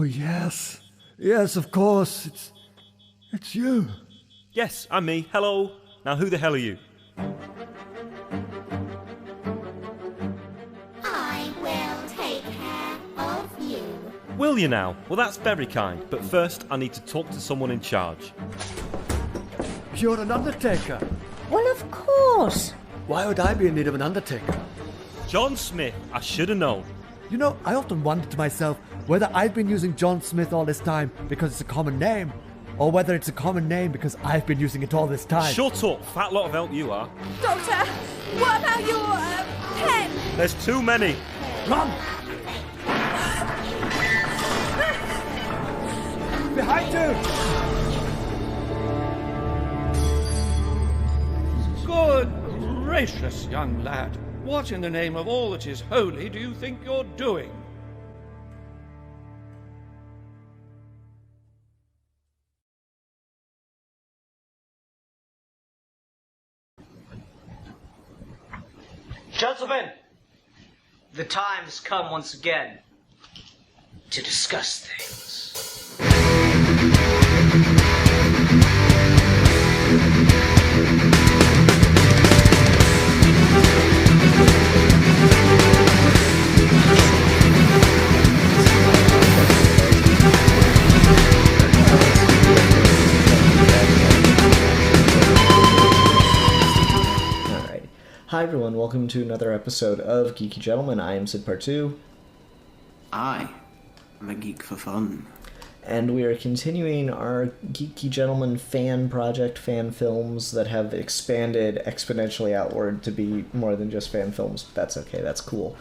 yes. Yes, of course. It's you. Yes, I'm me. Hello. Now who the hell are you? I will take care of you. Will you now? Well, that's very kind. But first, I need to talk to someone in charge. You're an undertaker. Well, of course. Why would I be in need of an undertaker? John Smith. I should have known. You know, I often wonder to myself whether I've been using John Smith all this time because it's a common name, or whether it's a common name because I've been using it all this time. Shut up. Fat lot of help you are. Doctor, what about your pen? There's too many. Run! Behind you! Good gracious, young lad. What in the name of all that is holy do you think you're doing? Gentlemen, the time has come once again to discuss things. Hi everyone, welcome to another episode of Geeky Gentlemen. I am Sid Part 2. I'm a geek for fun. And we are continuing our Geeky Gentlemen fan project, fan films that have expanded exponentially outward to be more than just fan films. But that's okay, that's cool.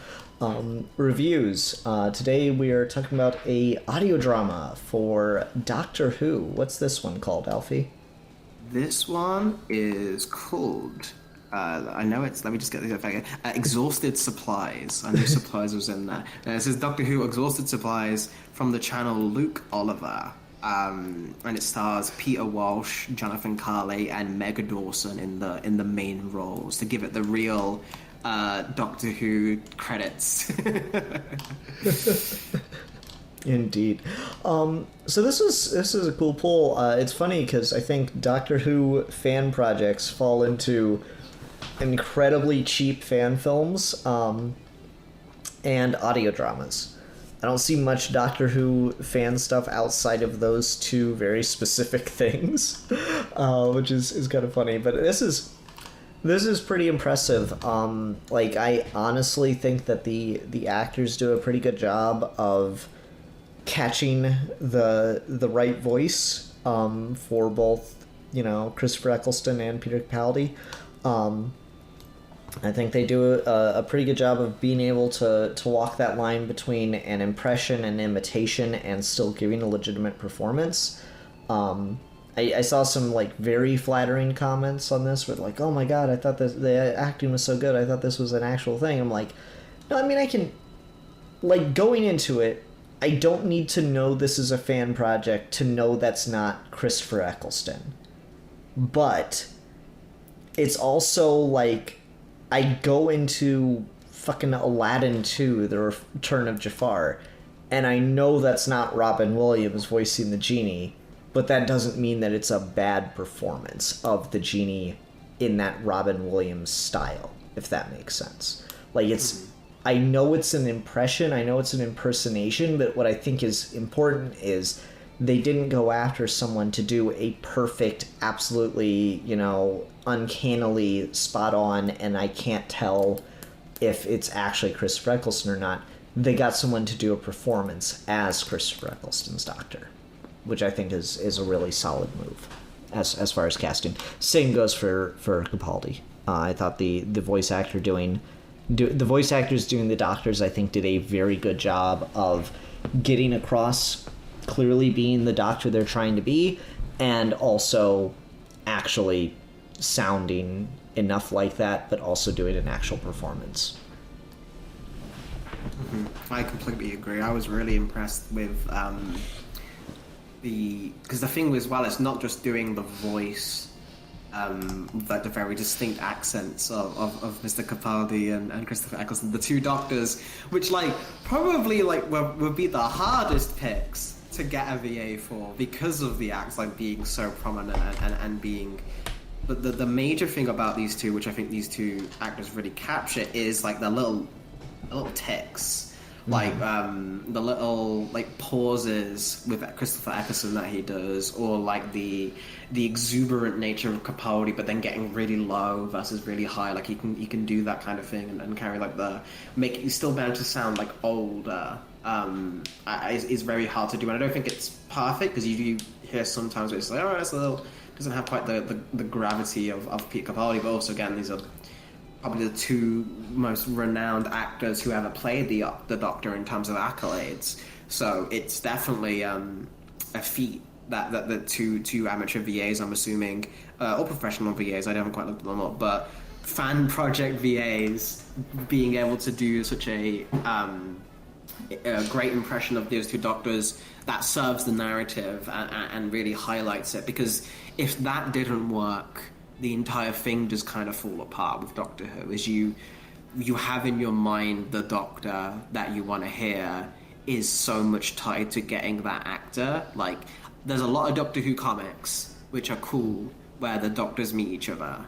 Reviews. Today we are talking about a audio drama for Doctor Who. What's this one called, Alfie? This one is called... I know it's... Let me just get this back. Exhausted Supplies. I know Supplies was in there. This is Doctor Who Exhausted Supplies from the channel Luke Oliver. And it stars Peter Walsh, Jonathan Carley, and Meg Dawson in the main roles to give it the real Doctor Who credits. Indeed. So this is a cool poll. It's funny because I think Doctor Who fan projects fall into incredibly cheap fan films and audio dramas. I don't see much Doctor Who fan stuff outside of those two very specific things, which is kind of funny. But this is pretty impressive. I honestly think that the actors do a pretty good job of catching the right voice for both, Christopher Eccleston and Peter Capaldi. I think they do a pretty good job of being able to walk that line between an impression and imitation and still giving a legitimate performance. I saw some very flattering comments on this with oh my god, I thought the acting was so good, I thought this was an actual thing. I'm like, no, I mean, I can, going into it, I don't need to know this is a fan project to know that's not Christopher Eccleston. But it's also I go into fucking Aladdin 2, The Return of Jafar, and I know that's not Robin Williams voicing the genie, but that doesn't mean that it's a bad performance of the genie in that Robin Williams style, if that makes sense. I know it's an impression, I know it's an impersonation, but what I think is important is they didn't go after someone to do a perfect, absolutely, uncannily spot on, and I can't tell if it's actually Christopher Eccleston or not. They got someone to do a performance as Christopher Eccleston's Doctor, which I think is a really solid move as far as casting. Same goes for Capaldi. I thought the voice actor the voice actors doing the Doctors, I think, did a very good job of getting across clearly being the Doctor they're trying to be, and also actually sounding enough like that, but also doing an actual performance. Mm-hmm. I completely agree. I was really impressed with because the thing was, it's not just doing the voice, but the very distinct accents of Mr. Capaldi and Christopher Eccleston, the two Doctors, which probably would be the hardest picks to get a VA for because of the acts like being so prominent and being. But the major thing about these two, which I think these two actors really capture, is like the little ticks. Like the little like pauses with Christopher Eccleston that he does, or like the exuberant nature of Capaldi, but then getting really low versus really high. Like he can do that kind of thing and carry like make you still manage to sound like older. Is very hard to do, and I don't think it's perfect because you do hear sometimes where it's like, oh, it's a little doesn't have quite the gravity of Peter Capaldi, but also again these are probably the two most renowned actors who ever played the Doctor in terms of accolades. So it's definitely a feat that the two amateur VAs, I'm assuming, or professional VAs, I haven't quite looked at them up, but fan project VAs being able to do such a great impression of those two Doctors that serves the narrative and really highlights it. Because if that didn't work, the entire thing just kind of fall apart with Doctor Who. Is you have in your mind the Doctor that you want to hear is so much tied to getting that actor. Like, there's a lot of Doctor Who comics which are cool where the Doctors meet each other.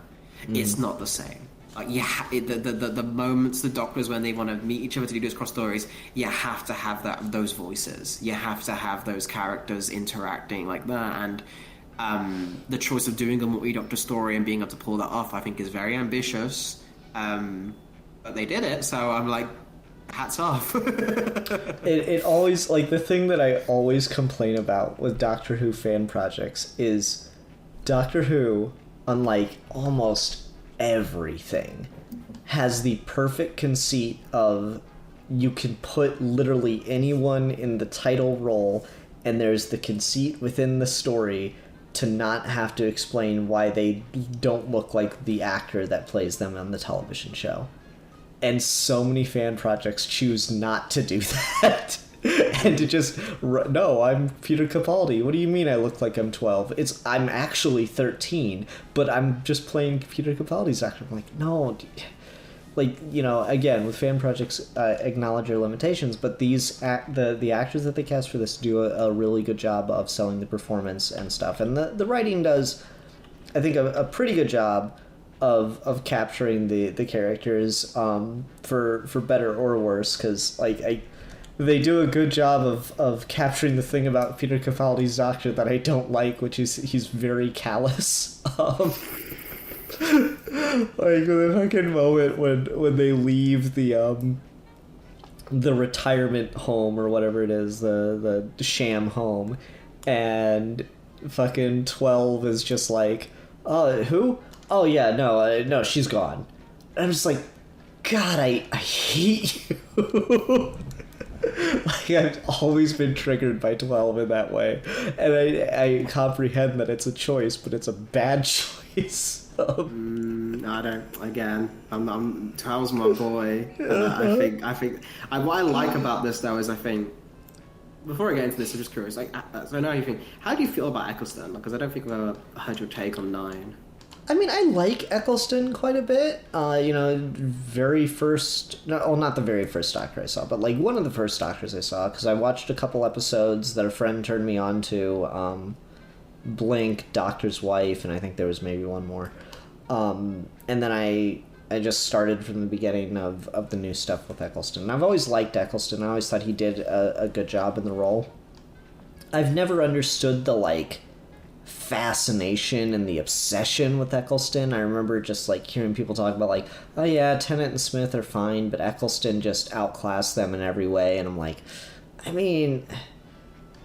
It's not the same. Like, the moments the Doctors when they want to meet each other to do those cross stories, you have to have those voices. You have to have those characters interacting like that, and the choice of doing a multi-Doctor story and being able to pull that off, I think, is very ambitious. But they did it, so I'm like, hats off. It always, like, the thing that I always complain about with Doctor Who fan projects is Doctor Who, unlike almost everything, has the perfect conceit of you can put literally anyone in the title role, and there's the conceit within the story to not have to explain why they don't look like the actor that plays them on the television show. And so many fan projects choose not to do that. And to just, no, I'm Peter Capaldi. What do you mean I look like I'm 12? I'm actually 13, but I'm just playing Peter Capaldi's actor. I'm like, no. Like, you know, again, with fan projects, acknowledge your limitations, but the actors that they cast for this do a really good job of selling the performance and stuff. And the writing does, I think, a pretty good job of capturing the characters, for better or worse, because, like, they do a good job of capturing the thing about Peter Capaldi's Doctor that I don't like, which is he's very callous. Like, the fucking moment when they leave the retirement home or whatever it is, the sham home, and fucking 12 is just like, who? Oh yeah, no, she's gone. And I'm just like, God, I hate you. Like, I've always been triggered by 12 in that way, and I comprehend that it's a choice, but it's a bad choice. I don't. Again, I'm 12's my boy. I think what I like about this though is I think, before I get into this, I'm just curious. Like, so now you think, how do you feel about Eccleston? Because I don't think I've ever heard your take on 9. I mean, I like Eccleston quite a bit. Not the very first Doctor I saw, but like one of the first Doctors I saw, because I watched a couple episodes that a friend turned me on to, Blink, Doctor's Wife, and I think there was maybe one more. And then I just started from the beginning of the new stuff with Eccleston. And I've always liked Eccleston. I always thought he did a good job in the role. I've never understood the, like, fascination and the obsession with Eccleston. I remember just, like, hearing people talk about, like, oh yeah, Tennant and Smith are fine, but Eccleston just outclassed them in every way, and I'm like, I mean,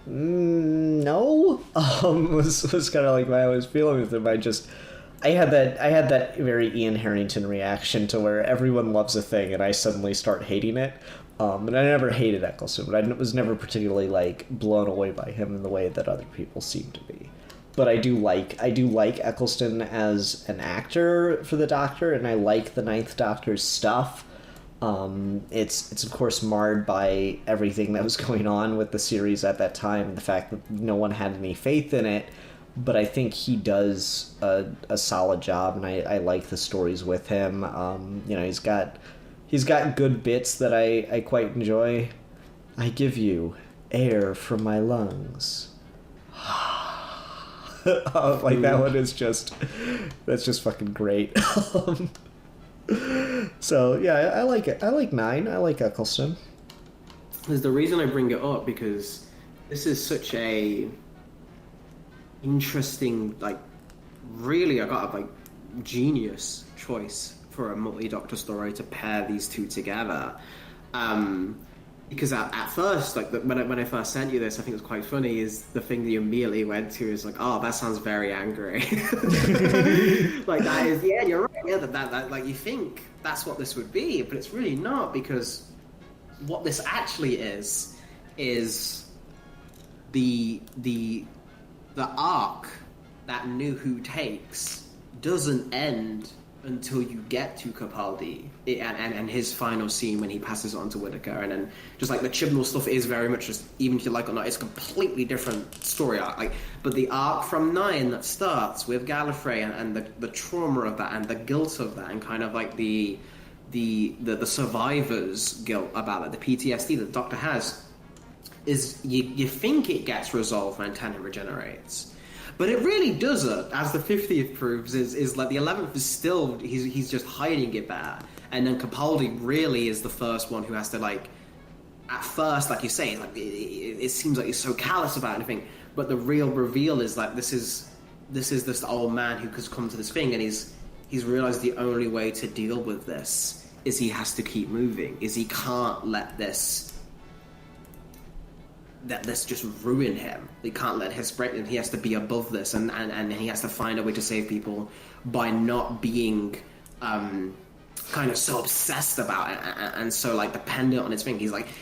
no? Was kind of like my always feeling with him. I had that very Ian Harrington reaction to where everyone loves a thing and I suddenly start hating it. And I never hated Eccleston, but I was never particularly, like, blown away by him in the way that other people seem to be. But I do like Eccleston as an actor for the Doctor, and I like the Ninth Doctor's stuff. It's of course marred by everything that was going on with the series at that time, the fact that no one had any faith in it. But I think he does a solid job, and I like the stories with him. He's got good bits that I quite enjoy. I give you air from my lungs. Like that one is that's just fucking great. So yeah, I like it. I like 9. I like Eccleston. There's the reason I bring it up because this is such a interesting, like, really, I got a genius choice for a multi-Doctor story to pair these two together. Because at first, like, when I first sent you this, I think it was quite funny, is the thing that you immediately went to is like, oh, that sounds very angry. Like, that is, yeah, you're right, yeah, that like, you think that's what this would be, but it's really not, because what this actually is the arc that New Who takes doesn't end until you get to Capaldi and his final scene when he passes it on to Whittaker, and then just like the Chibnall stuff is very much just, even if you like it or not, it's a completely different story arc. Like, but the arc from 9 that starts with Gallifrey and the trauma of that and the guilt of that and kind of like the survivor's guilt about it, the PTSD that the Doctor has, is you think it gets resolved when Tennant regenerates. But it really doesn't, as the 50th proves, is like the 11th is still, he's just hiding it there. And then Capaldi really is the first one who has to, like, at first, like you say, like it seems like he's so callous about anything, but the real reveal is like this is this old man who has come to this thing, and he's realized the only way to deal with this is he has to keep moving, is he can't let this just ruin him. He can't let his break. He has to be above this, and he has to find a way to save people by not being kind of so obsessed about it and so like dependent on his thing.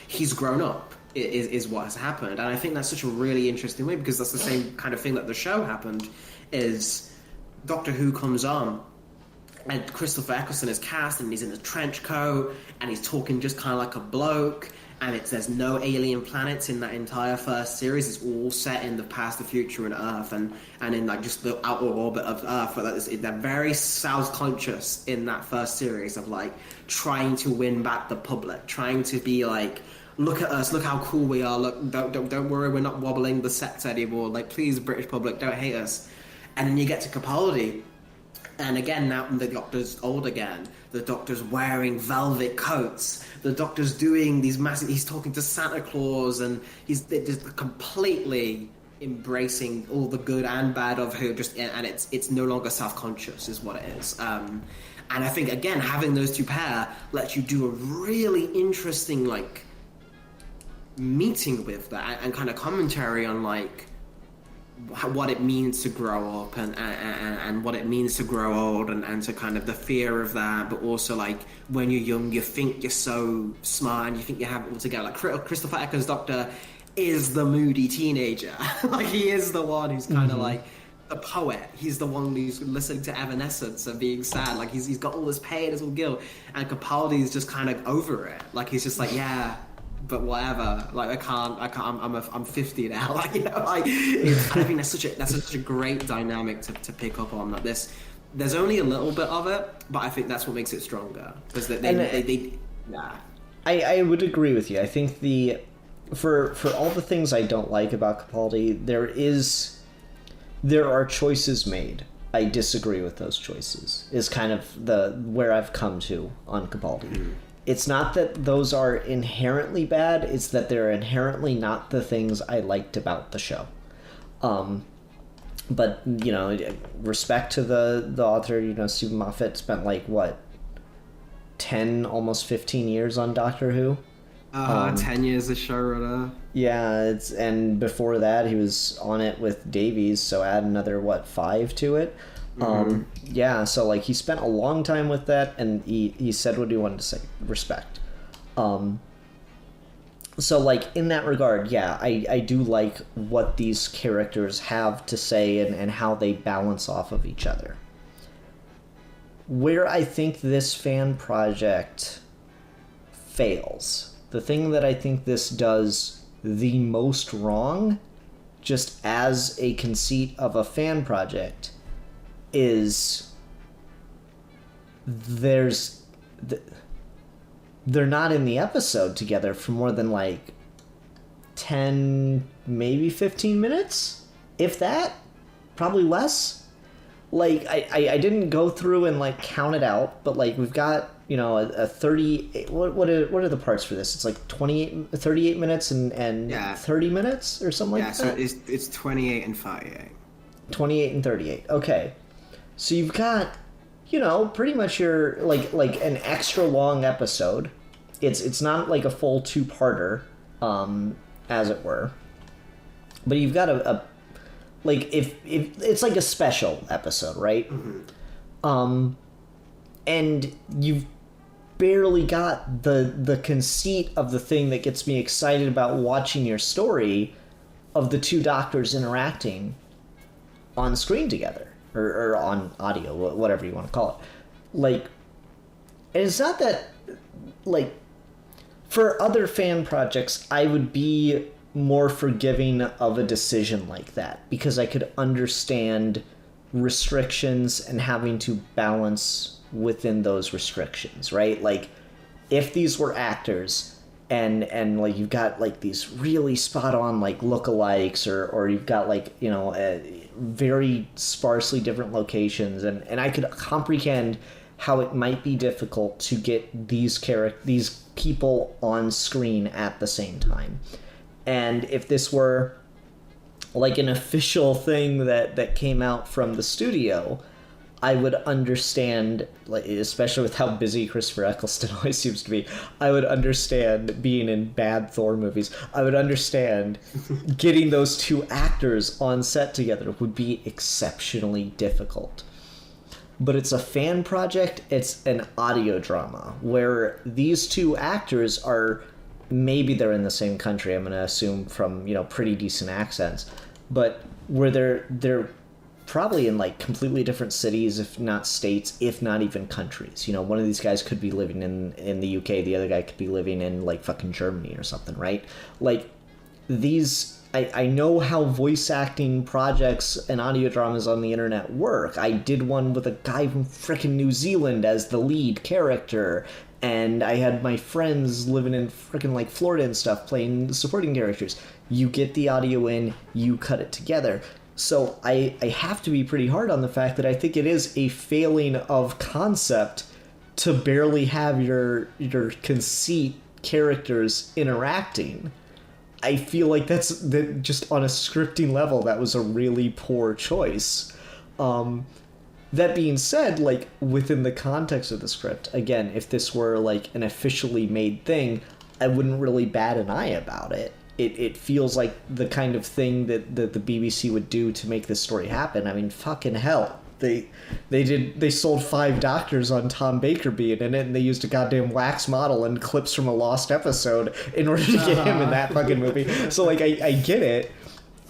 He's grown up is what has happened, and I think that's such a really interesting way, because that's the same kind of thing that the show happened. Is Doctor Who comes on and Christopher Eccleston is cast, and he's in a trench coat and he's talking just kind of like a bloke. And there's no alien planets in that entire first series. It's all set in the past, the future, and Earth, and in like just the outer orbit of Earth. But they're very self-conscious in that first series of like trying to win back the public, trying to be like, look at us, look how cool we are. Look, don't worry, we're not wobbling the sets anymore. Like, please, British public, don't hate us. And then you get to Capaldi. And again, now the Doctor's old again. The Doctor's wearing velvet coats. The Doctor's doing these massive... He's talking to Santa Claus, and he's just completely embracing all the good and bad of Who. And it's no longer self-conscious, is what it is. And I think, again, having those two pair lets you do a really interesting, like, meeting with that and kind of commentary on, like, what it means to grow up and what it means to grow old and to kind of the fear of that, but also like when you're young you think you're so smart and you think you have it all together. Like Christopher Eccleston's Doctor is the moody teenager. Like he is the one who's kind of like the poet. He's the one who's listening to Evanescence and being sad. Like he's got all this pain, this all guilt, and Capaldi's just kind of over it. Like he's just like, yeah, but whatever. Like I'm 50 now. Like, you know, like I think that's such a great dynamic to pick up on. That there's only a little bit of it, but I think that's what makes it stronger, because I would agree with you. I think for all the things I don't like about Capaldi, there are choices made. I disagree with those choices. Is kind of where I've come to on Capaldi. Mm. It's not that those are inherently bad, it's that they're inherently not the things I liked about the show. But, you know, respect to the author, you know, Stephen Moffat spent like, 10, almost 15 years on Doctor Who? 10 years as showrunner. Yeah, and before that he was on it with Davies, so add another, 5 to it? Yeah, so like he spent a long time with that, and he said what he wanted to say. Respect. So like in that regard, yeah, I do like what these characters have to say and how they balance off of each other. Where I think this fan project fails, the thing that I think this does the most wrong, just as a conceit of a fan project, is they're not in the episode together for more than like 10, maybe 15 minutes, if that, probably less. Like, I didn't go through and, like, count it out, but, like, we've got, you know, a 30, what are the parts for this? It's like 38 minutes and 30 minutes or something like that? Yeah, so it's 28 and 38. 28 and 38, okay. So you've got, you know, pretty much your, like an extra long episode. It's not like a full two-parter, as it were. But you've got a like, if it's like a special episode, right? Mm-hmm. And you've barely got the conceit of the thing that gets me excited about watching your story of the two doctors interacting on screen together, or on audio, whatever you want to call it. Like, and it's not that, like, for other fan projects, I would be more forgiving of a decision like that, because I could understand restrictions and having to balance within those restrictions, right? Like, if these were actors and like you've got like these really spot on like lookalikes, or you've got like, you know, very sparsely different locations, and I could comprehend how it might be difficult to get these people on screen at the same time. And if this were like an official thing that came out from the studio, I would understand, like, especially with how busy Christopher Eccleston always seems to be, I would understand being in bad Thor movies. I would understand getting those two actors on set together would be exceptionally difficult. But it's a fan project, it's an audio drama, where these two actors are, maybe they're in the same country, I'm going to assume from, you know, pretty decent accents, but where they're probably in like completely different cities, if not states, if not even countries. You know, one of these guys could be living in the UK, the other guy could be living in like fucking Germany or something, right? Like, these, I know how voice acting projects and audio dramas on the internet work. I did one with a guy from frickin' New Zealand as the lead character, and I had my friends living in frickin' like Florida and stuff playing supporting characters. You get the audio in, you cut it together. So I have to be pretty hard on the fact that I think it is a failing of concept to barely have your conceit characters interacting. I feel like that just on a scripting level, that was a really poor choice. That being said, like, within the context of the script, again, if this were like an officially made thing, I wouldn't really bat an eye about it. It feels like the kind of thing that the BBC would do to make this story happen. I mean, fucking hell. They sold 5 doctors on Tom Baker being in it, and they used a goddamn wax model and clips from a lost episode in order to get him in that fucking movie. So, like, I get it,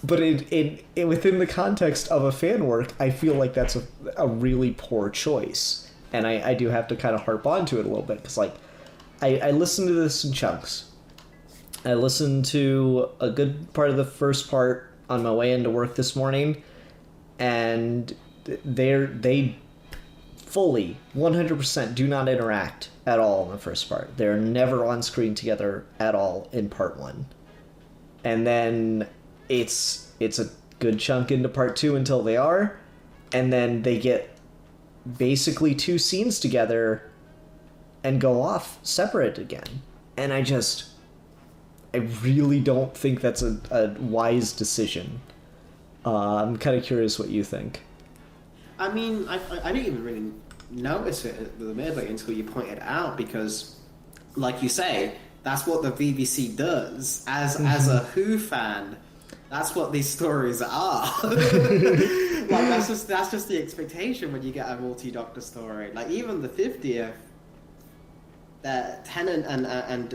but it within the context of a fan work, I feel like that's a really poor choice. And I do have to kind of harp onto it a little bit, because, like, I listened to this in chunks. I listened to a good part of the first part on my way into work this morning, and they fully 100% do not interact at all in the first part. They're never on screen together at all in part 1, and then it's a good chunk into part 2 until they are, and then they get basically 2 scenes together and go off separate again. And I really don't think that's a wise decision. I'm kind of curious what you think. I mean, I didn't even really notice it, admittedly, until you pointed it out, because, like you say, that's what the BBC does. As a Who fan, that's what these stories are. Like, that's just the expectation when you get a multi-Doctor story. Like, even the 50th, Tennant and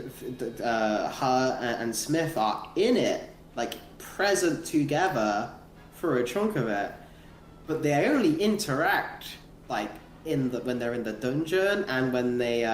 her and Smith are in it, like, present together for a chunk of it, but they only interact like when they're in the dungeon and when they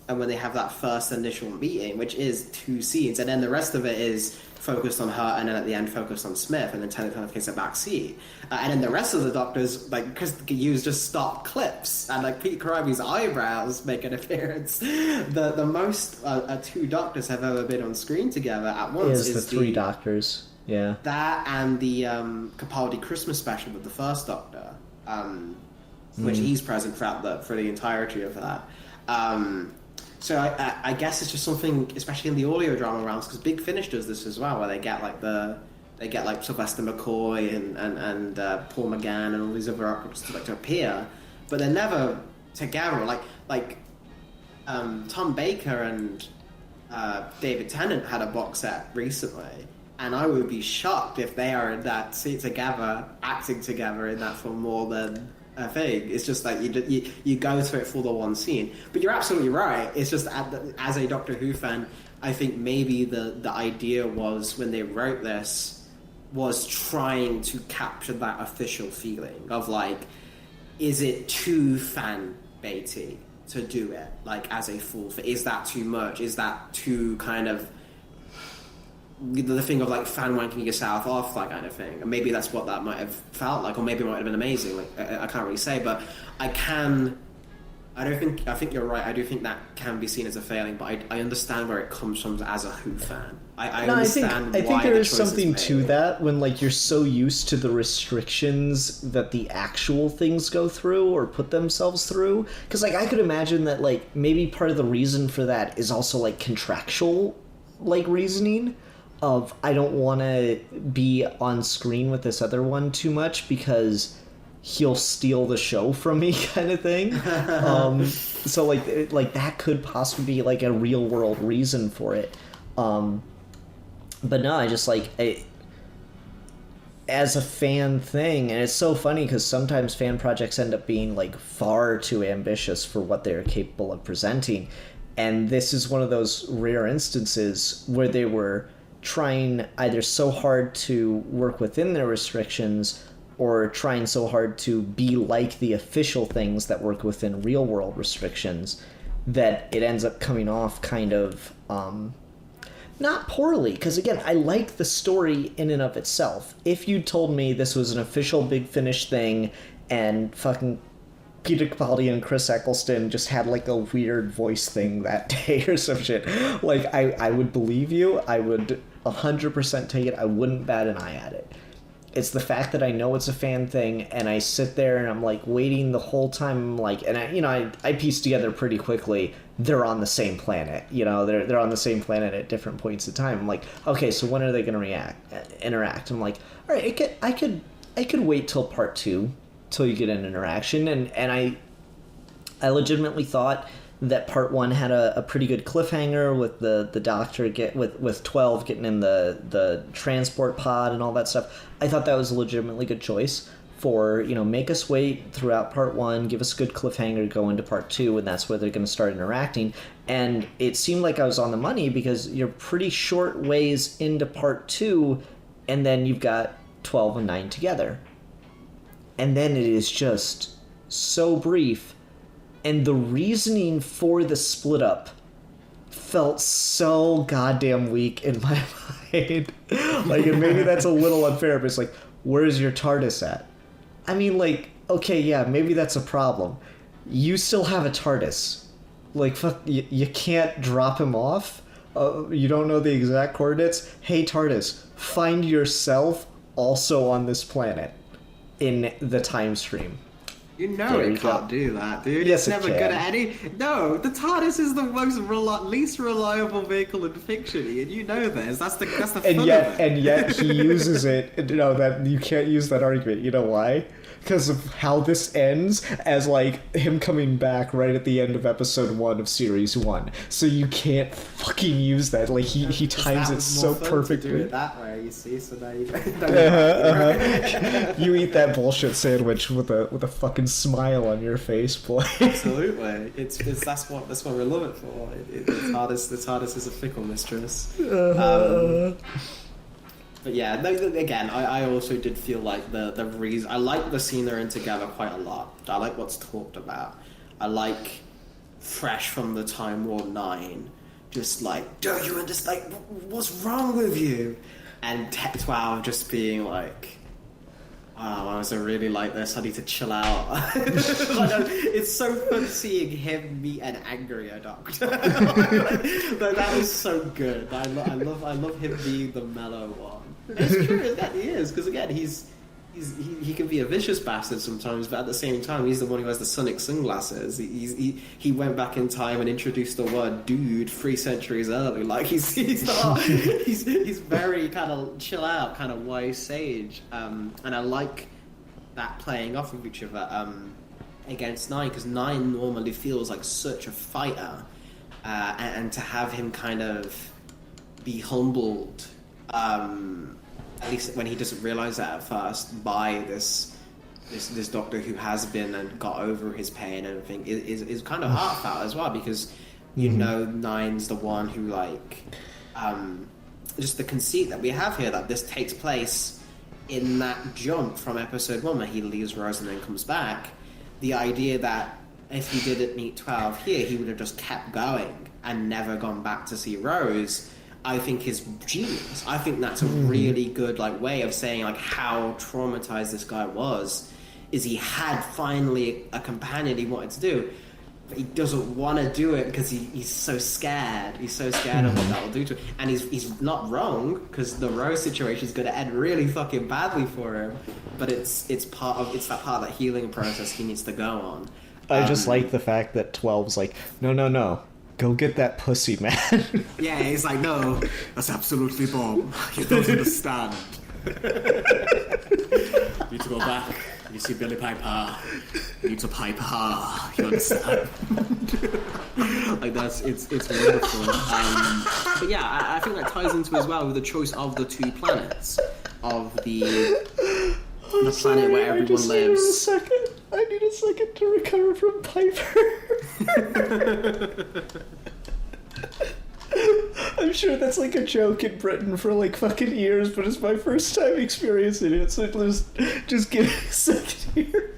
and when they have that first initial meeting, which is 2 scenes, and then the rest of it is focused on her, and then at the end focused on Smith, and then Tennant kind of takes a back seat. And then the rest of the Doctors, like, Chris use just stop clips, and like Pete Caribbe's eyebrows make an appearance. The most 2 Doctors have ever been on screen together at once is the 3 Doctors. Yeah. That and the Capaldi Christmas special with the first Doctor, which he's present for the entirety of that. So I guess it's just something, especially in the audio drama rounds, because Big Finish does this as well, where they get like Sylvester McCoy and Paul McGann and all these other actors to appear, but they're never together. Like Tom Baker and David Tennant had a box set recently, and I would be shocked if they are in that seat together, acting together in that for more than a thing. It's just like you go to it for the one scene. But you're absolutely right. It's just as a Doctor Who fan, I think maybe the idea was when they wrote this was trying to capture that official feeling of like, is it too fan baity to do it like as a full? Is that too much? Is that too kind of the thing of like fan wanking yourself off, that kind of thing? And maybe that's what that might have felt like, or maybe it might have been amazing. Like I can't really say, but I think you're right. I do think that can be seen as a failing, but I understand where it comes from as a Who fan. I understand I think why there the is choice something is to made. that when like you're so used to the restrictions that the actual things go through or put themselves through. Because like I could imagine that like maybe part of the reason for that is also like contractual like reasoning of I don't want to be on screen with this other one too much because he'll steal the show from me kind of thing. So like that could possibly be like a real world reason for it. But no, I just like as a fan thing, and it's so funny because sometimes fan projects end up being like far too ambitious for what they're capable of presenting, and this is one of those rare instances where they were trying either so hard to work within their restrictions or trying so hard to be like the official things that work within real world restrictions that it ends up coming off kind of not poorly, because again, I like the story in and of itself. If you told me this was an official Big Finish thing and fucking Peter Capaldi and Chris Eccleston just had like a weird voice thing that day or some shit, like I would believe you. I would 100% take it. I wouldn't bat an eye at it. It's the fact that I know it's a fan thing, and I sit there and I'm like waiting the whole time, like, and I piece together pretty quickly. They're on the same planet, they're on the same planet at different points in time. I'm like, okay, so when are they going to interact? I'm like, all right, I could wait till part 2 till you get an interaction, and I legitimately thought that part 1 had a pretty good cliffhanger with the Doctor with 12 getting in the transport pod and all that stuff. I thought that was a legitimately good choice for, make us wait throughout part 1, give us a good cliffhanger to go into part 2, and that's where they're going to start interacting. And it seemed like I was on the money because you're pretty short ways into part 2, and then you've got 12 and 9 together. And then it is just so brief. And the reasoning for the split up felt so goddamn weak in my mind. Like, and maybe that's a little unfair, but it's like, where's your TARDIS at? I mean, like, okay, yeah, maybe that's a problem. You still have a TARDIS. Like, fuck, you can't drop him off? You don't know the exact coordinates? Hey, TARDIS, find yourself also on this planet in the time stream. You can't do that, dude. Yes, it's never it good can. at any. No, the TARDIS is the most least reliable vehicle in fiction, and you know this. That's the fun of it. And yet he uses it. No, that you can't use that argument. You know why? Because of how this ends as like him coming back right at the end of episode 1 of series 1. So you can't fucking use that. Like he times it so perfectly. To do it that way, you see. So now you. You eat that bullshit sandwich with a fucking smile on your face, boy. Absolutely, it's that's what we love it for. The TARDIS is a fickle mistress. But yeah, again, I also did feel like the reason I like the scene they're in together quite a lot. I like what's talked about. I like fresh from the Time War 9, just like, do you understand? Like, what's wrong with you? And 12 just being like, wow, I was really like this. I need to chill out. It's so fun seeing him meet an angrier Doctor. That was so good. I love him being the mellow one. And it's true that he is, because again, he can be a vicious bastard sometimes, but at the same time, he's the one who has the sonic sunglasses. He went back in time and introduced the word "dude" 3 centuries early. Like he's very kind of chill out, kind of wise sage, and I like that playing off of each other against 9, because 9 normally feels like such a fighter, and to have him kind of be humbled. At least when he doesn't realise that at first, by this Doctor who has been and got over his pain and everything, is kind of heartfelt as well, because you know 9's the one who, like, just the conceit that we have here, that this takes place in that jump from episode 1 where he leaves Rose and then comes back. The idea that if he didn't meet 12 here, he would have just kept going and never gone back to see Rose, I think is genius. I think that's a really good way of saying how traumatized this guy was. Is he had finally a companion he wanted to do, but he doesn't want to do it because he's so scared. He's so scared of what that will do to him. And he's not wrong, because the Rose situation is going to end really fucking badly for him. But it's that part of that healing process he needs to go on. I just like the fact that 12's like, no. Go get that pussy, man. Yeah, he's like, no, that's absolutely bomb. You don't understand. You need to go back. You see Billy Piper. You need to pipe her. You understand? It's wonderful. But yeah, I think that ties into as well with the choice of the 2 planets, of the planet where everyone lives. I need a second to recover from Piper. I'm sure that's a joke in Britain for fucking years, but it's my first time experiencing it, so just give me a second here.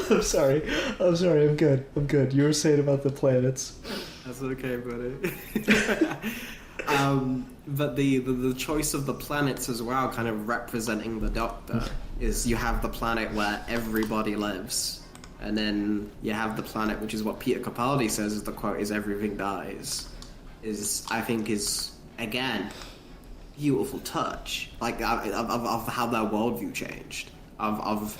I'm sorry, I'm good. You were saying about the planets. That's okay, buddy. But the choice of the planets as well, kind of representing the Doctor, is you have the planet where everybody lives, and then you have the planet, which is what Peter Capaldi says is the quote, is everything dies. I think is again beautiful touch, of how their worldview changed, of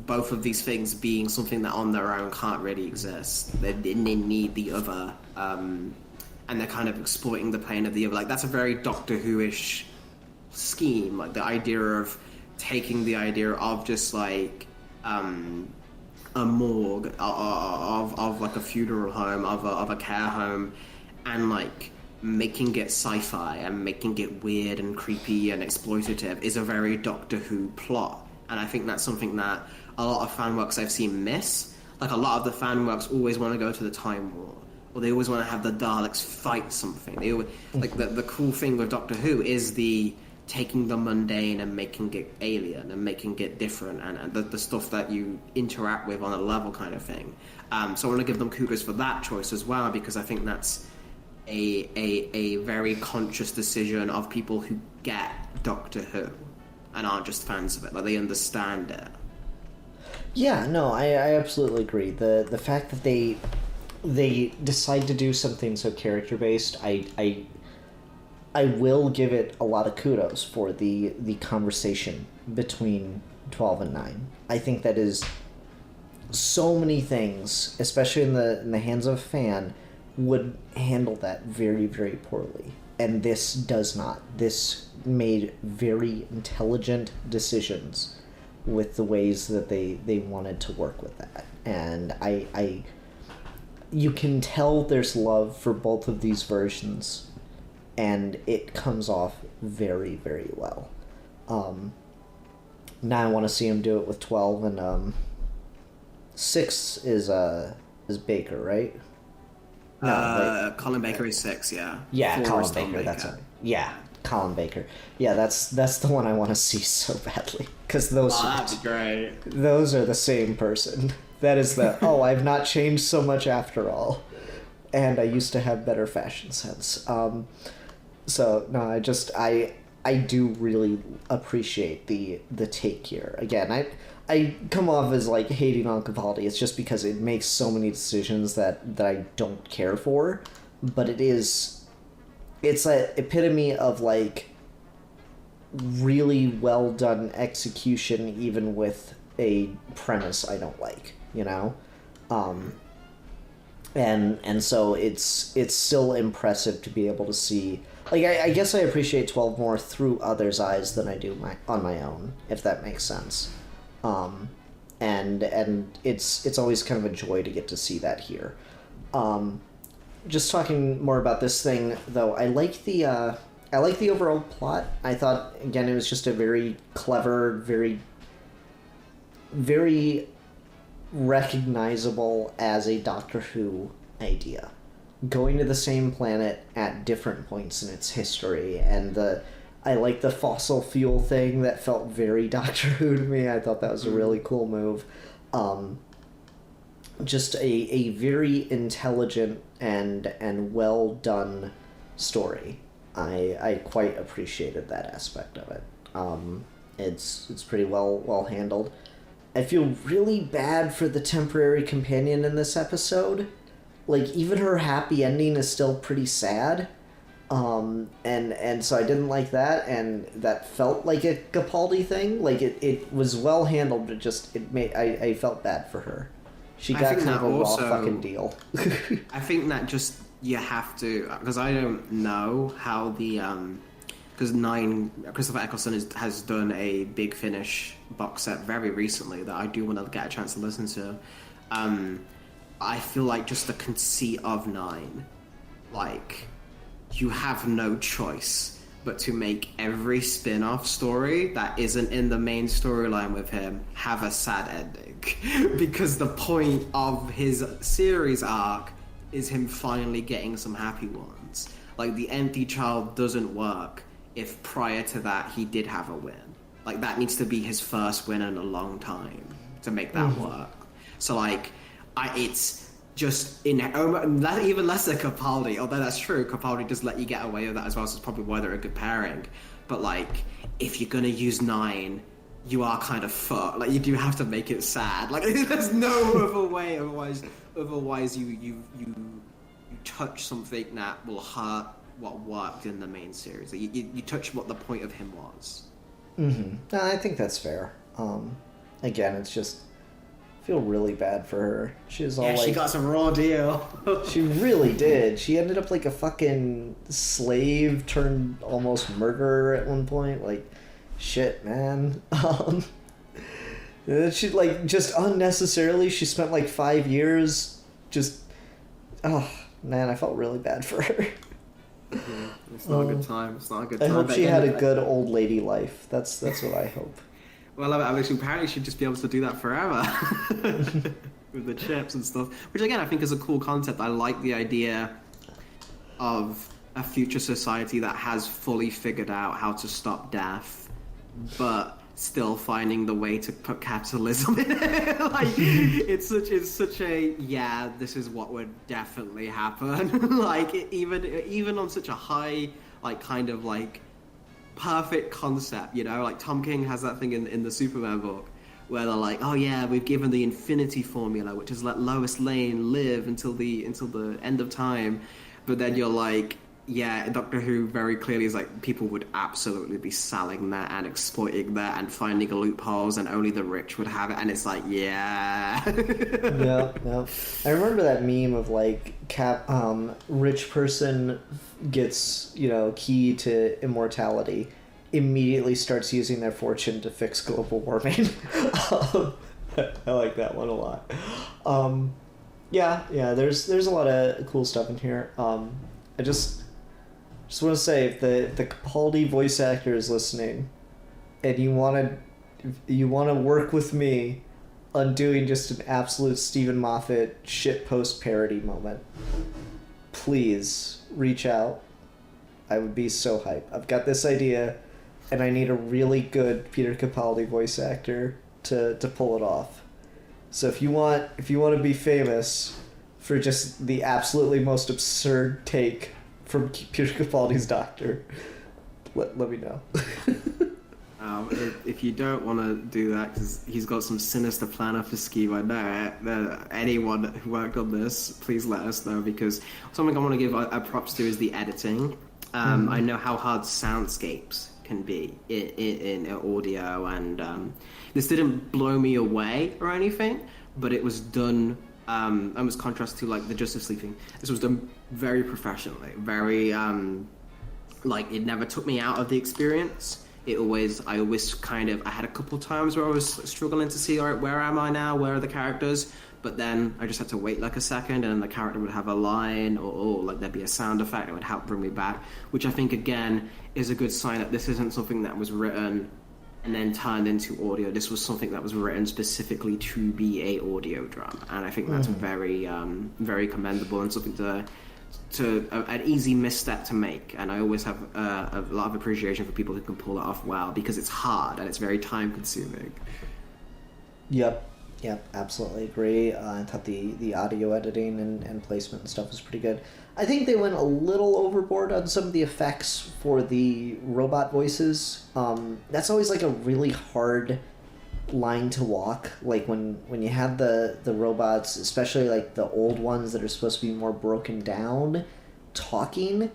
both of these things being something that on their own can't really exist. They need the other, and they're kind of exploiting the pain of the other. That's a very Doctor Who-ish scheme, the idea of taking the idea of just a morgue, of a funeral home, of a care home, and making it sci-fi and making it weird and creepy and exploitative is a very Doctor Who plot. And I think that's something that a lot of fan works I've seen miss. A lot of the fan works always want to go to the Time War, or they always want to have the Daleks fight something. They always, the cool thing with Doctor Who is the taking the mundane and making it alien and making it different, and the stuff that you interact with on a level kind of thing. So I want to give them kudos for that choice as well, because I think that's a very conscious decision of people who get Doctor Who and aren't just fans of it. They understand it. Yeah, no, I absolutely agree. The fact that they decide to do something so character based, I will give it a lot of kudos for the conversation between 12 and 9. I think that is so many things, especially in the hands of a fan, would handle that very, very poorly. And this does not. This made very intelligent decisions with the ways that they wanted to work with that. And you can tell there's love for both of these versions, and it comes off very, very well. Now I want to see him do it with 12, and 6 is Baker, right? No, Colin Baker is 6, yeah. Yeah, 4 Colin is Tom Baker, that's it. Yeah. Colin Baker. Yeah, that's the one I want to see so badly, because That'd be great. those are the same person. That is I've not changed so much after all, and I used to have better fashion sense. So no, I do really appreciate the take here. Again, I come off as like hating on Capaldi. It's just because it makes so many decisions that I don't care for, but it's an epitome of like really well done execution, even with a premise I don't like, you know. And so it's still impressive to be able to see. Like, I guess I appreciate 12 more through others' eyes than I do on my own, if that makes sense. And it's always kind of a joy to get to see that here. Just talking more about this thing, though, I like the overall plot. I thought, again, it was just a very clever, very, very recognizable as a Doctor Who idea. Going to the same planet at different points in its history, and I like the fossil fuel thing that felt very Doctor Who to me. I thought that was a really cool move. Just a very intelligent and well done story. I quite appreciated that aspect of it. It's pretty well handled. I feel really bad for the temporary companion in this episode. Like, even her happy ending is still pretty sad. And so I didn't like that, and that felt like a Capaldi thing. Like, it was well handled, but I felt bad for her. She got kind of a raw fucking deal. I think that just, you have to, because I don't know how the, because Christopher Eccleston has done a Big Finish box set very recently that I do want to get a chance to listen to. I feel like just the conceit of 9, like, you have no choice but to make every spin-off story that isn't in the main storyline with him have a sad ending. Because the point of his series arc is him finally getting some happy ones. Like, the empty child doesn't work if prior to that he did have a win. Like, that needs to be his first win in a long time to make that work. So, like, it's just even less than Capaldi, although that's true, Capaldi does let you get away with that as well, so it's probably why they're a good pairing. But, like, if you're gonna use 9, you are kind of fucked. Like, you do have to make it sad. Like, there's no other way, otherwise you touch something that will hurt what worked in the main series. Like, you touch what the point of him was. Mm-hmm. No, I think that's fair. Again, it's just, I feel really bad for her. She was all like, she got some raw deal. She really did. She ended up like a fucking slave turned almost murderer at one point. Like, shit, man. She, like, just unnecessarily, she spent like 5 years just, oh man, I felt really bad for her. It's not a good time. It's not a good time. I hope she had a good old lady life. That's what I hope. Well, I mean, apparently she'd just be able to do that forever with the chips and stuff. Which, again, I think is a cool concept. I like the idea of a future society that has fully figured out how to stop death, but still finding the way to put capitalism in it. Like, it's such a, yeah, this is what would definitely happen. Like, even on such a high, like, kind of like perfect concept, you know, like Tom King has that thing in the Superman book where they're like, oh yeah, we've given the infinity formula, which is let Lois Lane live until the end of time. But then you're like, yeah, Doctor Who very clearly is like, people would absolutely be selling that and exploiting that and finding loopholes, and only the rich would have it. And it's like, yeah. Yeah. I remember that meme of like, rich person gets, key to immortality, immediately starts using their fortune to fix global warming. I like that one a lot. Yeah, there's a lot of cool stuff in here. I just want to say, if the Capaldi voice actor is listening, and you want to work with me on doing just an absolute Stephen Moffat shitpost parody moment, please reach out. I would be so hype. I've got this idea, and I need a really good Peter Capaldi voice actor to pull it off. So if you want to be famous for just the absolutely most absurd take from Peter Capaldi's Doctor, let me know. If you don't want to do that, because he's got some sinister plan up his scheme, I know anyone who worked on this, please let us know, because something I want to give a props to is the editing. I know how hard soundscapes can be in audio, and this didn't blow me away or anything, but it was done, almost contrast to like the Justice League thing. This was done very professionally, very, like it never took me out of the experience. I always kind of, I had a couple times where I was struggling to see, all right, where am I now? Where are the characters? But then I just had to wait like a second, and then the character would have a line, or like there'd be a sound effect that would help bring me back, which I think, again, is a good sign that this isn't something that was written and then turned into audio. This was something that was written specifically to be a audio drama, and I think that's very, very commendable, and something an easy misstep to make. And I always have a lot of appreciation for people who can pull it off well, because it's hard and it's very time consuming. Yep, absolutely agree. I thought the audio editing and placement and stuff was pretty good. I think they went a little overboard on some of the effects for the robot voices. That's always like a really hard line to walk, like when you have the robots, especially like the old ones that are supposed to be more broken down, talking,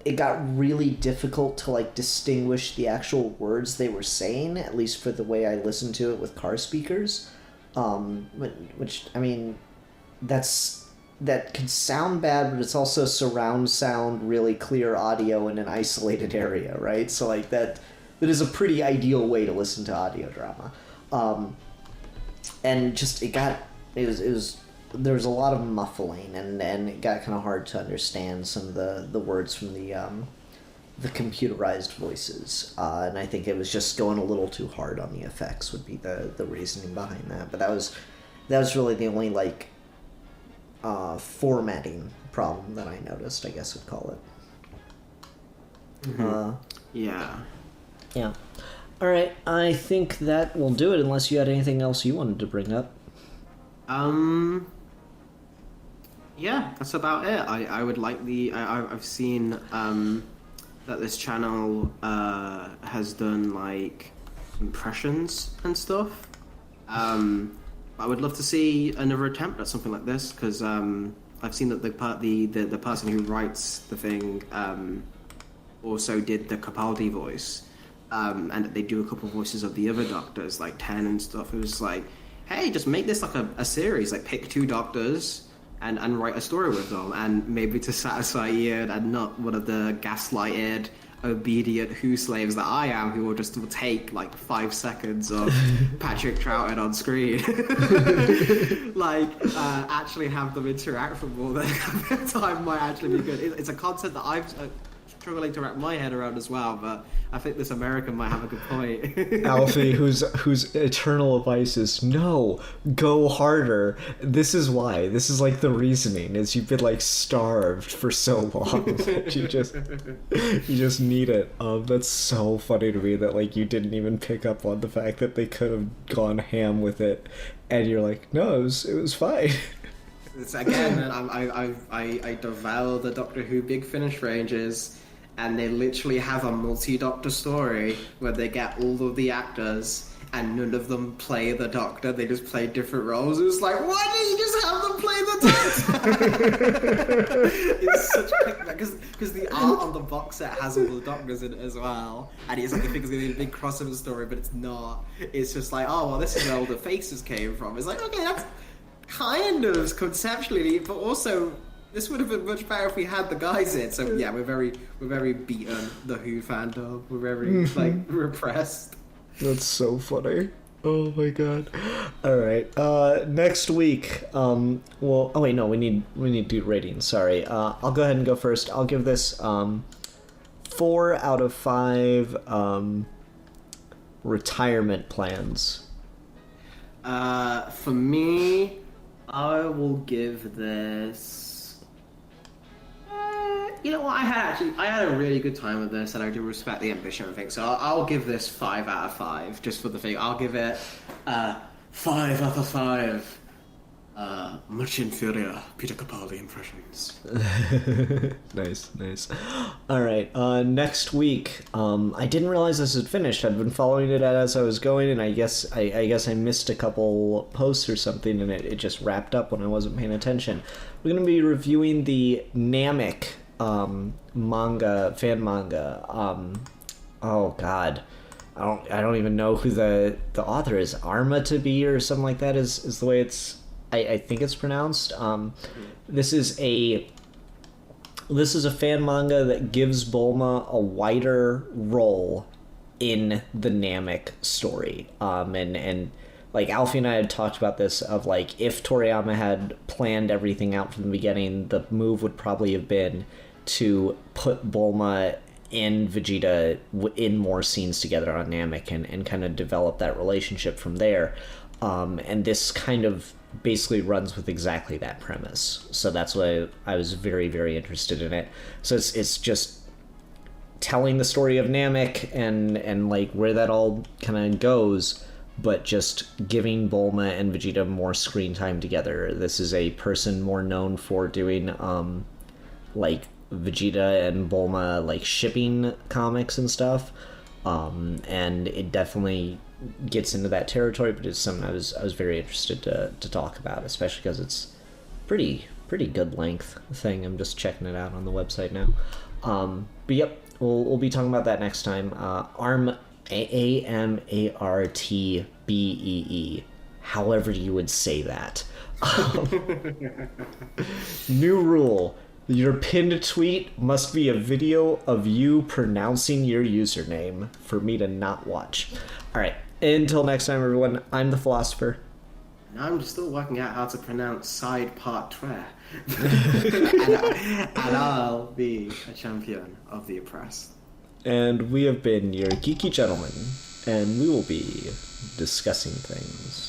it got really difficult to like distinguish the actual words they were saying, at least for the way I listened to it with car speakers, which I mean, that can sound bad, but it's also surround sound, really clear audio in an isolated area, right? So like that is a pretty ideal way to listen to audio drama. And just there was a lot of muffling, and it got kind of hard to understand some of the words from the computerized voices, and I think it was just going a little too hard on the effects would be the reasoning behind that. But that was really the only like formatting problem that I noticed, I guess we'd call it. Yeah. All right, I think that will do it, unless you had anything else you wanted to bring up. Yeah, that's about it. I would like I've seen that this channel has done like impressions and stuff. I would love to see another attempt at something like this, because I've seen that the person who writes the thing also did the Capaldi voice. And they do a couple of voices of the other doctors, like 10 and stuff. It was like, hey, just make this like a series, like pick 2 doctors and write a story with them, and maybe to satisfy Ian and not one of the gaslighted, obedient Who slaves that I am, who will just take like 5 seconds of Patrick Troughton on screen. Actually have them interact for more than time might actually be good. It's a concept that I've struggling to wrap my head around as well, but I think this American might have a good point. Alfie, whose eternal advice is no, go harder. This is why. This is like the reasoning is you've been like starved for so long. you just need it. That's so funny to me that like you didn't even pick up on the fact that they could have gone ham with it, and you're like, no, it was fine. It's again, I devour the Doctor Who Big Finish ranges, and they literally have a multi-Doctor story where they get all of the actors and none of them play the Doctor. They just play different roles. It was like, why don't you just have them play the Doctor? It's such a because the art on the box set has all the Doctors in it as well, and it's like you think it's gonna be a big crossover story, but it's not. It's just like, oh well, this is where all the faces came from. It's like, okay, that's kind of conceptually, but also this would have been much better if we had the guys in. So yeah, we're very beaten, the Who fandom. We're very like repressed. That's so funny. Oh my god. All right. Next week. Oh wait, no, we need to do ratings. Sorry. I'll go ahead and go first. I'll give this 4 out of 5 retirement plans. For me, I will give this you know what? I had a really good time with this, and I do respect the ambition and things. So I'll give this 5 out of 5 just for the thing. I'll give it 5 out of 5. Much inferior Peter Capaldi impressions. Nice. All right. Next week, I didn't realize this had finished. I'd been following it as I was going, and I guess I missed a couple posts or something, and it just wrapped up when I wasn't paying attention. We're gonna be reviewing the Namek fan manga. Oh God. I don't even know who the author is. Arma to be or something like that is the way I think it's pronounced. This is a fan manga that gives Bulma a wider role in the Namek story. And like Alfie and I had talked about this of like if Toriyama had planned everything out from the beginning, the move would probably have been to put Bulma and Vegeta in more scenes together on Namek and kind of develop that relationship from there. And this kind of basically runs with exactly that premise. So that's why I was very, very interested in it. So it's just telling the story of Namek and like where that all kind of goes, but just giving Bulma and Vegeta more screen time together. This is a person more known for doing like Vegeta and Bulma like shipping comics and stuff. And it definitely gets into that territory, but it's something I was very interested to talk about, especially because it's pretty good length thing. I'm just checking it out on the website now. But yep, we'll be talking about that next time. AMARTBEE, however you would say that. New rule. Your pinned tweet must be a video of you pronouncing your username for me to not watch. All right. Until next time, everyone, I'm the Philosopher. And I'm still working out how to pronounce side part tre. and I'll be a champion of the oppressed. And we have been your Geeky Gentlemen, and we will be discussing things.